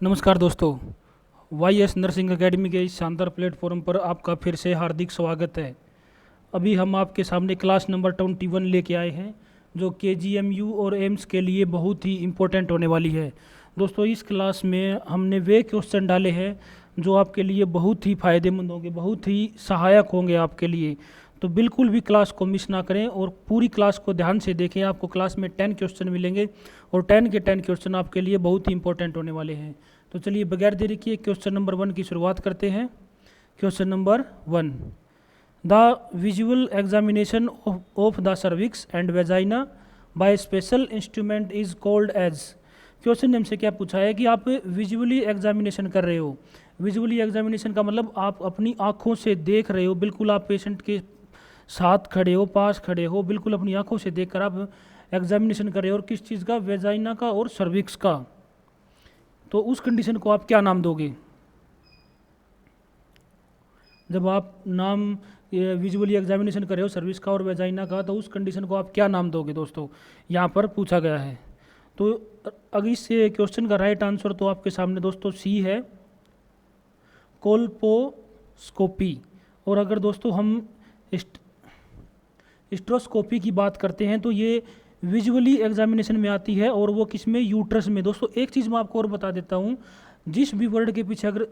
नमस्कार दोस्तों, Y S nursing academy के इस शानदार प्लेटफॉर्म पर आपका फिर से हार्दिक स्वागत है। अभी हम आपके सामने क्लास नंबर 21 लेके आए हैं, जो KGMU और एम्स के लिए बहुत ही इम्पोर्टेंट होने वाली है। दोस्तों, इस क्लास में हमने वे क्वेश्चन डाले हैं जो आपके लिए बहुत ही फ़ायदेमंद होंगे, बहुत ही सहायक होंगे आपके लिए। तो बिल्कुल भी क्लास को मिस ना करें और पूरी क्लास को ध्यान से देखें। आपको क्लास में 10 क्वेश्चन मिलेंगे और 10 के 10 क्वेश्चन आपके लिए बहुत ही इंपॉर्टेंट होने वाले हैं। तो चलिए बगैर देरी किए क्वेश्चन नंबर 1 की शुरुआत करते हैं। Question number 1, the visual examination of the cervix and vagina by special instrument is called as. Question हमसे क्या पूछा है कि आप विजुअली एग्जामिनेशन कर रहे हो। विजुअली एग्जामिनेशन का मतलब आप अपनी आँखों से देख रहे हो, बिल्कुल आप पेशेंट के साथ खड़े हो, पास खड़े हो, बिल्कुल अपनी आंखों से देखकर आप एग्जामिनेशन कर रहे हो। और किस चीज़ का? वेजाइना का और सर्विक्स का। तो उस कंडीशन को आप क्या नाम दोगे? जब आप नाम विजुअली एग्जामिनेशन कर रहे हो सर्विक्स का और वेजाइना का, तो उस कंडीशन को आप क्या नाम दोगे दोस्तों? यहाँ पर पूछा गया है। तो अगर इस क्वेश्चन का राइट आंसर तो आपके सामने दोस्तों सी है, कोल्पोस्कोपी। और अगर दोस्तों हम हिस्ट्रोस्कोपी की बात करते हैं तो ये विजुअली एग्जामिनेशन में आती है, और वो किस में? यूट्रस में। दोस्तों एक चीज़ मैं आपको और बता देता हूँ, जिस भी वर्ड के पीछे अगर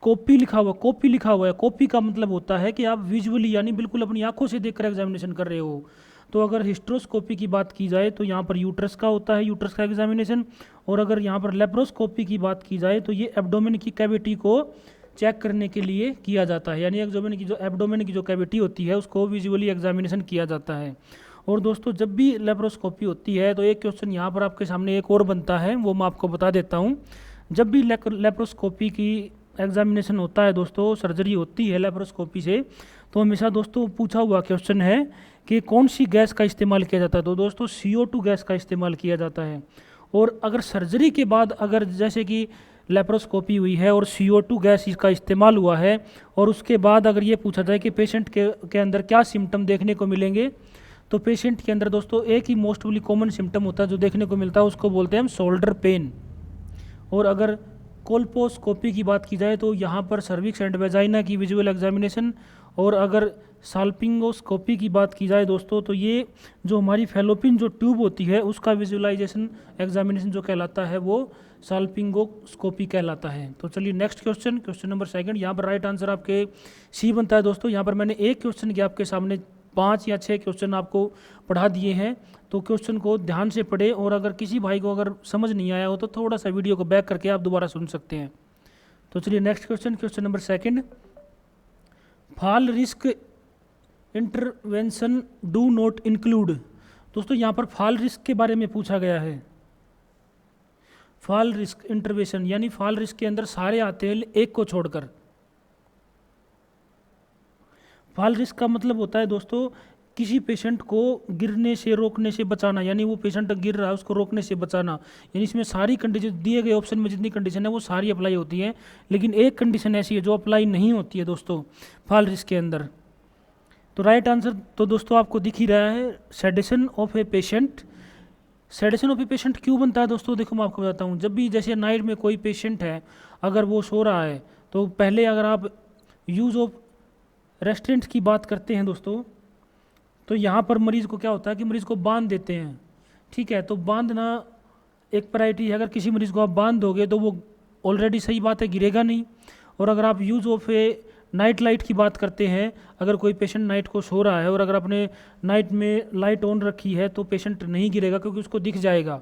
कॉपी लिखा हुआ, कॉपी लिखा हुआ है, कॉपी का मतलब होता है कि आप विजुअली यानी बिल्कुल अपनी आंखों से देखकर एग्जामिनेशन कर रहे हो। तो अगर हिस्ट्रोस्कोपी की बात की जाए तो यहाँ पर यूट्रस का होता है, यूट्रस का एग्जामिनेशन। और अगर यहाँ पर लेप्रोस्कोपी की बात की जाए तो ये एब्डोमेन की कैविटी को चेक करने के लिए किया जाता है, यानी एब्डोमेन की जो कैविटी होती है उसको विजुअली एग्जामिनेशन किया जाता है। और दोस्तों जब भी लेप्रोस्कोपी होती है तो एक क्वेश्चन यहाँ पर आपके सामने एक और बनता है, वो मैं आपको बता देता हूँ। जब भी लेप्रोस्कोपी की एग्जामिनेशन होता है दोस्तों, सर्जरी होती है लेप्रोस्कोपी से, तो हमेशा दोस्तों पूछा हुआ क्वेश्चन है कि कौन सी गैस का इस्तेमाल किया जाता है। तो दोस्तों CO2 गैस का इस्तेमाल किया जाता है। और अगर सर्जरी के बाद अगर जैसे कि लेप्रोस्कोपी हुई है और CO2 गैस इसका इस्तेमाल हुआ है, और उसके बाद अगर ये पूछा जाए कि पेशेंट के अंदर क्या सिम्टम देखने को मिलेंगे, तो पेशेंट के अंदर दोस्तों एक ही मोस्टली कॉमन सिम्टम होता है जो देखने को मिलता है, उसको बोलते हैं हम शोल्डर पेन। और अगर कोल्पोस्कोपी की बात की जाए तो यहाँ पर सर्विक्स एंड वेजाइना की विजुअल एग्जामिनेशन। और अगर साल्पिंगोस्कोपी की बात की जाए दोस्तों तो ये जो हमारी फैलोपिन जो ट्यूब होती है उसका विजुअलाइजेशन एग्जामिनेशन जो कहलाता है वो साल्पिंगोस्कोपी कहलाता है। तो चलिए नेक्स्ट क्वेश्चन, क्वेश्चन नंबर 2। यहाँ पर राइट आंसर आपके सी बनता है दोस्तों। यहाँ पर मैंने एक क्वेश्चन के आपके सामने 5 या 6 क्वेश्चन आपको पढ़ा दिए हैं, तो क्वेश्चन को ध्यान से पढ़ें। और अगर किसी भाई को अगर समझ नहीं आया हो तो थोड़ा सा वीडियो को बैक करके आप दोबारा सुन सकते हैं। तो चलिए next question, question number 2, fall risk intervention do not include. दोस्तों यहाँ पर फॉल रिस्क के बारे में पूछा गया है। फॉल रिस्क इंटरवेंशन यानी फॉल रिस्क के अंदर सारे आते हैं एक को छोड़कर। फॉल रिस्क का मतलब होता है दोस्तों किसी पेशेंट को गिरने से रोकने से बचाना, यानी वो पेशेंट गिर रहा है उसको रोकने से बचाना। यानी इसमें सारी कंडीशन दिए गए ऑप्शन में जितनी कंडीशन है वो सारी अप्लाई होती हैं, लेकिन एक कंडीशन ऐसी है जो अप्लाई नहीं होती है दोस्तों फॉल रिस्क के अंदर। तो राइट आंसर तो दोस्तों आपको दिख ही रहा है, sedation of a patient. Sedation of a patient क्यों बनता है दोस्तों? देखो मैं आपको बताता हूँ। जब भी जैसे नाइट में कोई पेशेंट है अगर वो सो रहा है, तो पहले अगर आप यूज़ ऑफ रेस्टोरेंट की बात करते हैं दोस्तों, तो यहाँ पर मरीज़ को क्या होता है कि मरीज़ को बांध देते हैं। ठीक है, तो बांधना एक प्रायोरिटी है। अगर किसी मरीज़ को आप बांध दोगे तो वो ऑलरेडी सही बात है गिरेगा नहीं। और अगर आप use of A night light की बात करते हैं, अगर कोई पेशेंट नाइट को सो रहा है और अगर आपने नाइट में लाइट ऑन रखी है तो पेशेंट नहीं गिरेगा क्योंकि उसको दिख जाएगा।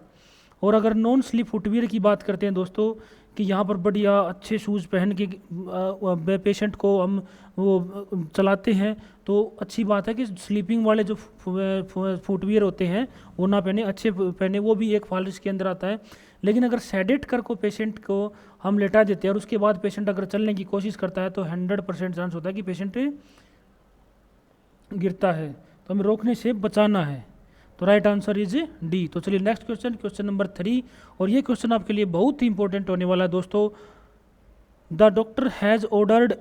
और अगर नॉन स्लिप फुटवियर की बात करते हैं दोस्तों कि यहाँ पर बढ़िया अच्छे शूज़ पहन के पेशेंट को हम वो चलाते हैं, तो अच्छी बात है कि स्लीपिंग वाले जो फुटवियर होते हैं वो ना पहने, अच्छे पहने, वो भी एक फॉल रिस्क के अंदर आता है। लेकिन अगर सेडेट कर को पेशेंट को हम लेटा देते हैं और उसके बाद पेशेंट अगर चलने की कोशिश करता है तो 100% चांस होता है कि पेशेंट गिरता है, तो हमें रोकने से बचाना है। तो राइट आंसर इज डी। तो चलिए नेक्स्ट क्वेश्चन, क्वेश्चन नंबर 3। और ये क्वेश्चन आपके लिए बहुत ही इंपॉर्टेंट होने वाला है दोस्तों। The doctor has ordered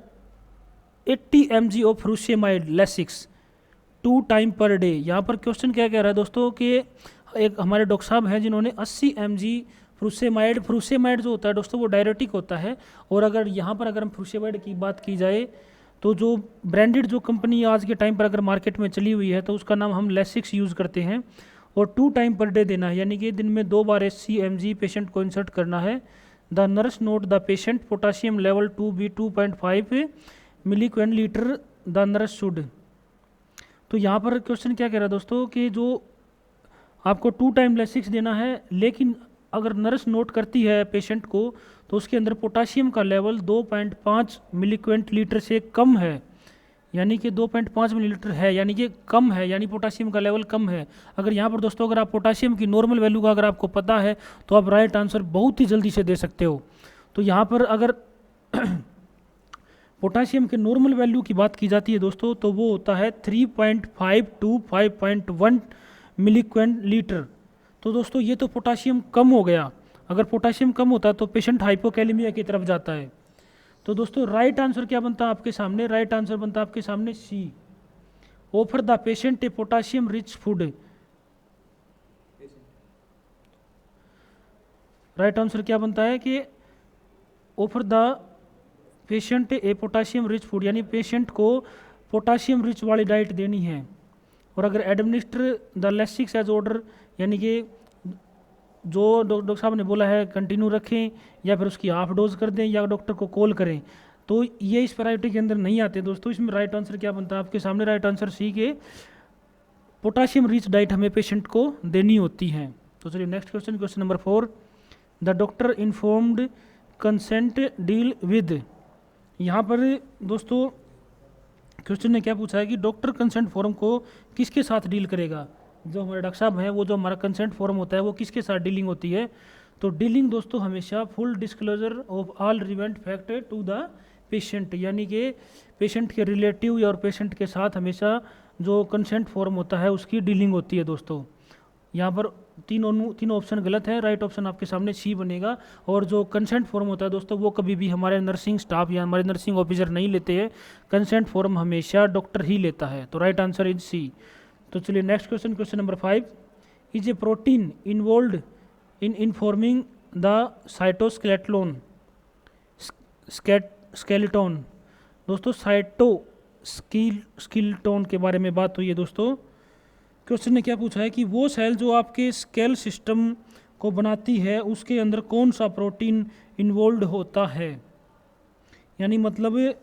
80 mg of frusemide Lasix 2 time per day. यहाँ पर क्वेश्चन क्या कह रहा है दोस्तों कि एक हमारे डॉक्टर साहब हैं जिन्होंने 80 mg फ्रूसेमाइड जो होता है दोस्तों वो डायरेटिक होता है। और अगर यहाँ पर अगर हम फ्रूसेमाइड की बात की जाए तो जो ब्रांडेड जो कंपनी आज के टाइम पर अगर मार्केट में चली हुई है तो उसका नाम हम लेसिक्स यूज़ करते हैं। और 2 टाइम पर डे देना है, यानी कि दिन में 2 बार SCMG पेशेंट को इंसर्ट करना है। The nurse note the patient potassium level to be 2.5 milliequivalent litre the nurse should. तो यहाँ पर क्वेश्चन क्या कह रहा है दोस्तों कि जो आपको 2 टाइम लेसिक्स देना है, लेकिन अगर नर्स नोट करती है पेशेंट को तो उसके अंदर पोटाशियम का लेवल 2.5 मिलीक्वेंट लीटर से कम है, यानी कि 2.5 मिलीलीटर है, यानी कि कम है, यानी पोटाशियम का लेवल कम है। अगर यहाँ पर दोस्तों अगर आप पोटाशियम की नॉर्मल वैल्यू का अगर आपको पता है तो आप राइट आंसर बहुत ही जल्दी से दे सकते हो। तो यहाँ पर अगर पोटाशियम के नॉर्मल वैल्यू की बात की जाती है दोस्तों तो वो होता है 3.5 टू 5.1 मिलीक्वेंट लीटर। तो दोस्तों ये तो पोटाशियम कम हो गया। अगर पोटाशियम कम होता है तो पेशेंट हाइपोकैलेमिया की तरफ जाता है। तो दोस्तों राइट आंसर क्या बनता है आपके सामने? राइट आंसर बनता है आपके सामने C, offer the patient a potassium rich food. Right answer क्या बनता है कि offer the patient a potassium rich food, यानी पेशेंट को पोटाशियम रिच वाली डाइट देनी है। और अगर administer the Lasix as order, यानी कि जो डॉक्टर साहब ने बोला है कंटिन्यू रखें या फिर उसकी हाफ डोज कर दें या डॉक्टर को कॉल करें, तो ये इस प्रायोरिटी के अंदर नहीं आते दोस्तों। इसमें राइट आंसर क्या बनता है आपके सामने? राइट आंसर सी के पोटाशियम रिच डाइट हमें पेशेंट को देनी होती है। तो चलिए next question, question number 4, the doctor informed consent deal with. यहाँ पर दोस्तों क्वेश्चन ने क्या पूछा है कि डॉक्टर कंसेंट फॉर्म को किसके साथ डील करेगा? जो हमारे डॉक्टर साहब हैं वो जो हमारा कंसेंट फॉर्म होता है वो किसके साथ डीलिंग होती है? तो डीलिंग दोस्तों हमेशा full disclosure of all relevant fact to the patient, यानी कि पेशेंट के रिलेटिव और पेशेंट के साथ हमेशा जो कंसेंट फॉर्म होता है उसकी डीलिंग होती है दोस्तों। यहाँ पर तीनों ऑप्शन गलत है, राइट ऑप्शन आपके सामने सी बनेगा। और जो कंसेंट फॉर्म होता है दोस्तों वो कभी भी हमारे नर्सिंग स्टाफ या हमारे नर्सिंग ऑफिसर नहीं लेते हैं, कंसेंट फॉर्म हमेशा डॉक्टर ही लेता है। तो राइट आंसर इज सी। तो चलिए next question, question number 5, is a protein involved in informing the cytoskeleton skeleton. दोस्तों साइटोस्केलेटन के बारे में बात हुई है दोस्तों। क्वेश्चन ने क्या पूछा है कि वो सेल जो आपके स्केल सिस्टम को बनाती है उसके अंदर कौन सा प्रोटीन इन्वॉल्व होता है, यानी मतलब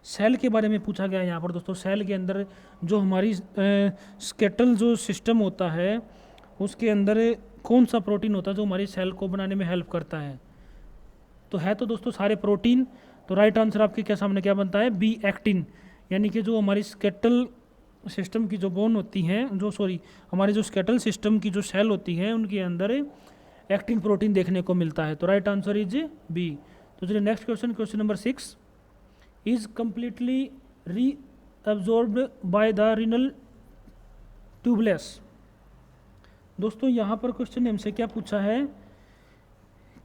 सेल के बारे में पूछा गया है यहाँ पर दोस्तों। सेल के अंदर जो हमारी स्केटल जो सिस्टम होता है उसके अंदर कौन सा प्रोटीन होता है जो हमारी सेल को बनाने में हेल्प करता है? तो है तो दोस्तों सारे प्रोटीन। तो राइट आंसर आपके क्या सामने क्या बनता है? बी, एक्टिन, यानी कि जो हमारी स्केटल सिस्टम की जो बोन होती हैं हमारे जो स्केटल सिस्टम की जो सेल होती हैं उनके अंदर एक्टिन प्रोटीन देखने को मिलता है। तो राइट आंसर इज बी। तो चलिए next question, question number 6, is completely reabsorbed by the renal tubules. दोस्तों यहाँ पर क्वेश्चन ने हमसे क्या पूछा है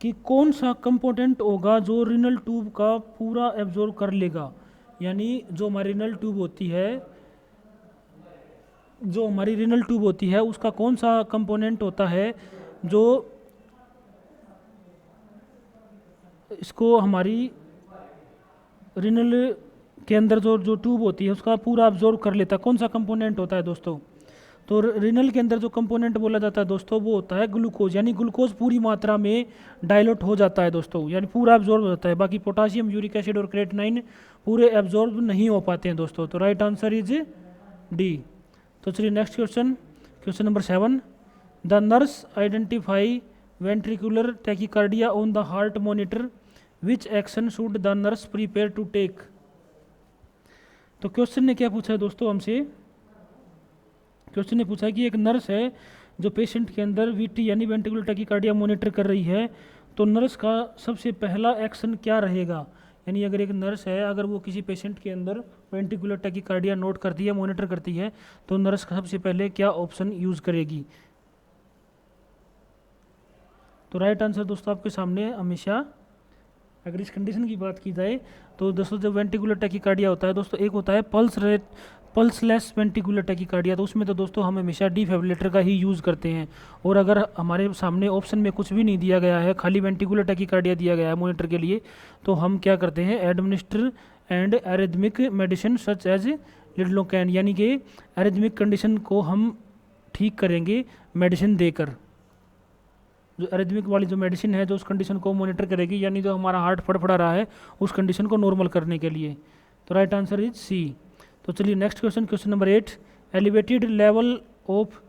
कि कौन सा कंपोनेंट होगा जो रीनल ट्यूब का पूरा एब्जॉर्ब कर लेगा, यानी जो हमारी रीनल ट्यूब होती है उसका कौन सा कंपोनेंट होता है जो इसको हमारी रीनल के अंदर जो ट्यूब होती है उसका पूरा अब्जॉर्ब कर लेता है? कौन सा कंपोनेंट होता है दोस्तों? तो रीनल के अंदर जो कंपोनेंट बोला जाता है दोस्तों वो होता है ग्लूकोज, यानी ग्लूकोज पूरी मात्रा में डाइल्यूट हो जाता है दोस्तों, यानी पूरा एब्जॉर्ब हो जाता है। बाकी पोटाशियम, यूरिक एसिड और क्रेटिनाइन पूरे एब्जॉर्ब नहीं हो पाते हैं दोस्तों। तो राइट आंसर इज डी। तो चलिए next question, question number 7, the nurse identify ventricular tachycardia on the heart monitor, which action should the nurse prepare to take. तो क्वेश्चन ने क्या पूछा है दोस्तों हमसे? क्वेश्चन ने पूछा है कि एक नर्स है जो पेशेंट के अंदर वीटी यानी वेंट्रिकुलर टैकीकार्डिया मॉनिटर कर रही है, तो नर्स का सबसे पहला एक्शन क्या रहेगा? यानी अगर एक नर्स है, अगर वो किसी पेशेंट के अंदर वेंट्रिकुलर टैकीकार्डिया नोट करती है, मॉनिटर करती है, तो नर्स का सबसे पहले क्या ऑप्शन यूज़ करेगी? तो राइट आंसर दोस्तों आपके सामने हमेशा, अगर इस कंडीशन की बात की जाए तो दोस्तों जब वेंट्रिकुलर टैकीकार्डिया होता है दोस्तों, एक होता है पल्सलेस वेंटिकुलर टैकीकार्डिया, तो उसमें तो दोस्तों हम हमेशा डिफिब्रिलेटर का ही यूज़ करते हैं। और अगर हमारे सामने ऑप्शन में कुछ भी नहीं दिया गया है, खाली वेंटिकुलर टैकीकार्डिया दिया गया है मॉनिटर के लिए, तो हम क्या करते हैं, administer anti arrhythmic medicine such as lidocaine, यानी कि एरिथमिक कंडीशन को हम ठीक करेंगे मेडिसिन देकर। जो एरिथमिक वाली जो मेडिसिन है जो उस कंडीशन को मॉनिटर करेगी, यानी जो हमारा हार्ट फड़फड़ा रहा है उस कंडीशन को नॉर्मल करने के लिए। तो राइट आंसर इज सी। तो चलिए next question, question number 8, elevated level of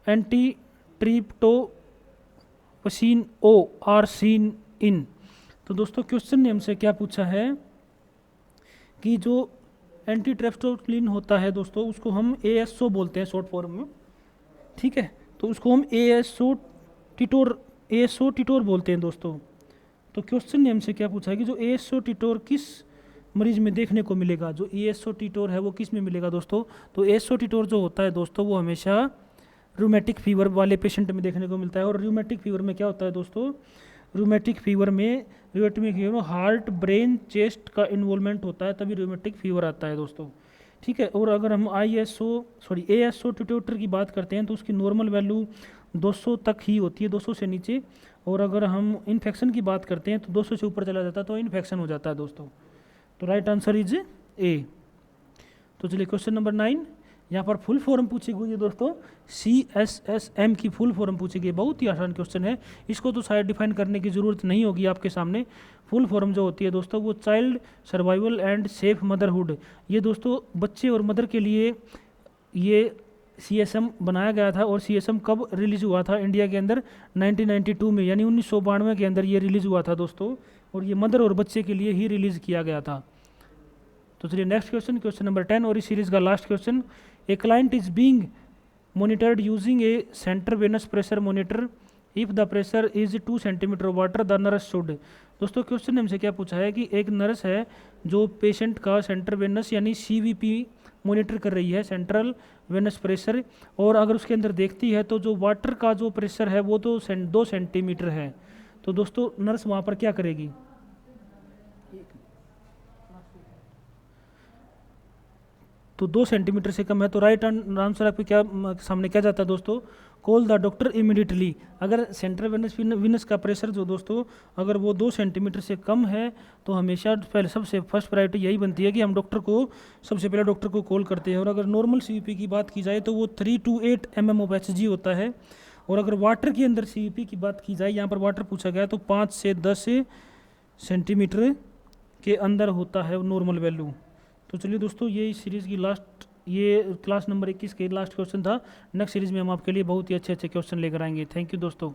anti streptolysin O R seen in. तो दोस्तों क्वेश्चन ने हमसे क्या पूछा है कि जो एंटी ट्रिप्टोफैसिन होता है दोस्तों, उसको हम ASO बोलते हैं शॉर्ट फॉर्म में, ठीक है। तो उसको हम ASO टिटोर बोलते हैं दोस्तों। तो क्वेश्चन ने हमसे क्या पूछा है कि जो ASO टिटोर किस मरीज में देखने को मिलेगा, जो ASO टिटोर है वो किस में मिलेगा दोस्तों। तो ASO टिटोर जो होता है दोस्तों वो हमेशा रूमेटिक फीवर वाले पेशेंट में देखने को मिलता है। और रूमेटिक फीवर में क्या होता है दोस्तों, रूमेटिक फीवर में हार्ट ब्रेन चेस्ट का इन्वॉल्वमेंट होता है, तभी रूमेटिक फीवर आता है दोस्तों, ठीक है। और अगर हम ASO टिटोर की बात करते हैं तो उसकी नॉर्मल वैल्यू 200 तक ही होती है, 200 से नीचे। और अगर हम इन्फेक्शन की बात करते हैं तो 200 से ऊपर चला जाता है तो इन्फेक्शन हो जाता है दोस्तों। तो राइट आंसर इज ए। तो चलिए क्वेश्चन नंबर 9, यहाँ पर फुल फॉर्म पूछी गई है दोस्तों, CSSM की फुल फॉर्म पूछी गई। बहुत ही आसान क्वेश्चन है, इसको तो शायद डिफाइन करने की ज़रूरत नहीं होगी आपके सामने। फुल फॉर्म जो होती है दोस्तों वो child survival and safe motherhood. ये दोस्तों बच्चे और मदर के लिए ये CSM बनाया गया था। और CSM कब रिलीज़ हुआ था इंडिया के अंदर, 1992 में, यानी 1992 के अंदर ये रिलीज़ हुआ था दोस्तों। और ये मदर और बच्चे के लिए ही रिलीज़ किया गया था। तो चलिए नेक्स्ट क्वेश्चन, क्वेश्चन नंबर 10 और इस सीरीज़ का last question, a client is being monitored using a center venous pressure monitor if the pressure is 2 centimetre water the nurse should. दोस्तों क्वेश्चन ने हमसे क्या पूछा है कि एक नर्स है जो पेशेंट का सेंटर वेनस यानी CVP मॉनिटर कर रही है, सेंट्रल वेनस प्रेशर, और अगर उसके अंदर देखती है तो जो वाटर का जो प्रेशर है वो तो 2 सेंटीमीटर है। तो दोस्तों नर्स वहाँ पर क्या करेगी, तो 2 सेंटीमीटर से कम है। तो राइट आंसर आपके क्या सामने क्या जाता है दोस्तों, कॉल द डॉक्टर इमीडिएटली। अगर सेंट्रल वेनस का प्रेशर जो दोस्तों अगर वो 2 सेंटीमीटर से कम है तो हमेशा पहले सबसे फर्स्ट प्रायोरिटी यही बनती है कि हम डॉक्टर को सबसे पहले डॉक्टर को कॉल करते हैं। और अगर नॉर्मल CVP की बात की जाए तो वो 3 to 8 mm ऑफ HG होता है। और अगर वाटर के अंदर CVP की बात की जाए, यहाँ पर वाटर पूछा गया, तो 5 से 10 सेंटीमीटर के अंदर होता है नॉर्मल वैल्यू। तो चलिए दोस्तों ये इस सीरीज़ की लास्ट, ये क्लास नंबर 21 के लास्ट क्वेश्चन था। नेक्स्ट सीरीज़ में हम आपके लिए बहुत ही अच्छे अच्छे क्वेश्चन लेकर आएंगे। थैंक यू दोस्तों।